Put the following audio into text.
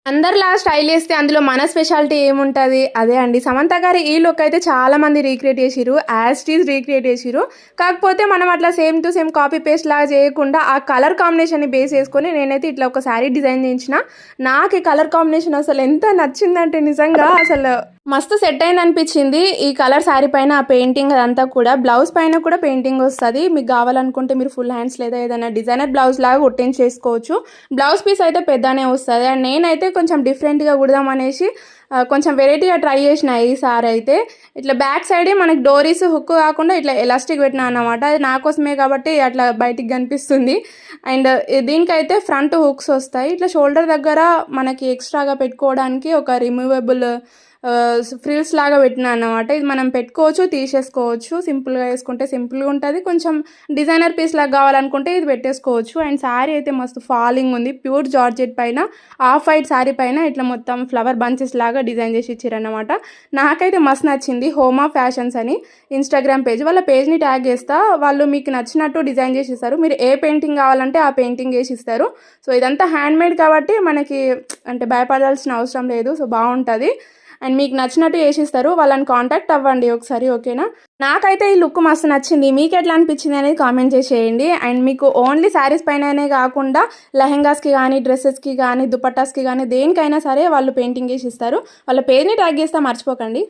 అందరిలా స్టైల్ చేస్తే అందులో మన స్పెషాలిటీ ఏముంటది? అదే అండి. సమంత గారి ఈ లుక్ అయితే చాలా మంది రీక్రియేట్ చేసిర్రు. యాజ్ ఇట్ ఈజ్ రీక్రియేట్ చేసిర్రు. కాకపోతే మనం అట్లా same to same copy paste లాగా చేయకుండా ఆ కలర్ కాంబినేషన్‌ని బేస్ చేసుకొని నేనైతే ఇట్లా ఒక శారీ డిజైన్ చేయించిన. నాకు ఈ కలర్ కాంబినేషన్ అసలు ఎంత నచ్చిందంటే నిజంగా అసలు మస్తు సెట్ అయిందనిపించింది. ఈ కలర్ శారీ పైన ఆ పెయింటింగ్ అదంతా కూడా బ్లౌజ్ పైన కూడా పెయింటింగ్ వస్తది. మీకు కావాలనుకుంటే మీరు ఫుల్ హ్యాండ్స్ లేదా ఏదైనా డిజైనర్ బ్లౌజ్ లాగా కుట్టించేసుకోవచ్చు. బ్లౌజ్ పీస్ అయితే పెద్దనే వస్తది. అండ్ నేనైతే కొంచెం డిఫరెంట్‌గా కుడదామనేసి కొంచెం వెరైటీగా ట్రై చేసిన ఈసారి అయితే. ఇట్లా బ్యాక్ సైడే మనకి డోరీస్ హుక్ కాకుండా ఇట్లా ఎలాస్టిక్ పెట్టినా అన్నమాట. అది నా కోసమే కాబట్టి అట్లా బయటికి కనిపిస్తుంది. అండ్ దీనికైతే ఫ్రంట్ హుక్స్ వస్తాయి. ఇట్లా షోల్డర్ దగ్గర మనకి ఎక్స్ట్రాగా పెట్టుకోవడానికి ఒక రిమూవబుల్ ఫ్రిల్స్ లాగా పెట్టినా అన్నమాట. ఇది మనం పెట్టుకోవచ్చు, తీసేసుకోవచ్చు. సింపుల్గా వేసుకుంటే సింపుల్గా ఉంటుంది. కొంచెం డిజైనర్ పీస్ లాగా కావాలనుకుంటే ఇది పెట్టేసుకోవచ్చు. అండ్ శారీ అయితే మస్తు ఫాలింగ్ ఉంది. ప్యూర్ జార్జెట్ పైన ఆఫ్ వైట్ శారీ పైన ఇట్లా మొత్తం ఫ్లవర్ బంచెస్ లాగా డిజైన్ చేసి ఇచ్చారన్నమాట. నాకైతే మస్తు నచ్చింది. హోమా ఫ్యాషన్స్ అని ఇన్స్టాగ్రామ్ పేజ్, వాళ్ళ పేజ్ని ట్యాగ్ చేస్తా. వాళ్ళు మీకు నచ్చినట్టు డిజైన్ చేసి ఇస్తారు. మీరు ఏ పెయింటింగ్ కావాలంటే ఆ పెయింటింగ్ వేసి ఇస్తారు. సో ఇదంతా హ్యాండ్మేడ్ కాబట్టి మనకి అంటే భయపడాల్సిన అవసరం లేదు. సో బాగుంటుంది. అండ్ మీకు నచ్చినట్టు వేసిస్తారు. వాళ్ళని కాంటాక్ట్ అవ్వండి ఒకసారి, ఓకేనా? నాకైతే ఈ లుక్ మస్తు నచ్చింది. మీకు ఎట్లా అనిపించింది అనేది కామెంట్ చేసేయండి. అండ్ మీకు ఓన్లీ శారీస్ పైననే కాకుండా లెహెంగాస్కి కానీ, డ్రెస్సెస్కి కానీ, దుపట్టాస్కి కానీ దేనికైనా సరే వాళ్ళు పెయింటింగ్ వేసి ఇస్తారు. వాళ్ళ పేరుని ట్యాగ్ చేస్తే మర్చిపోకండి.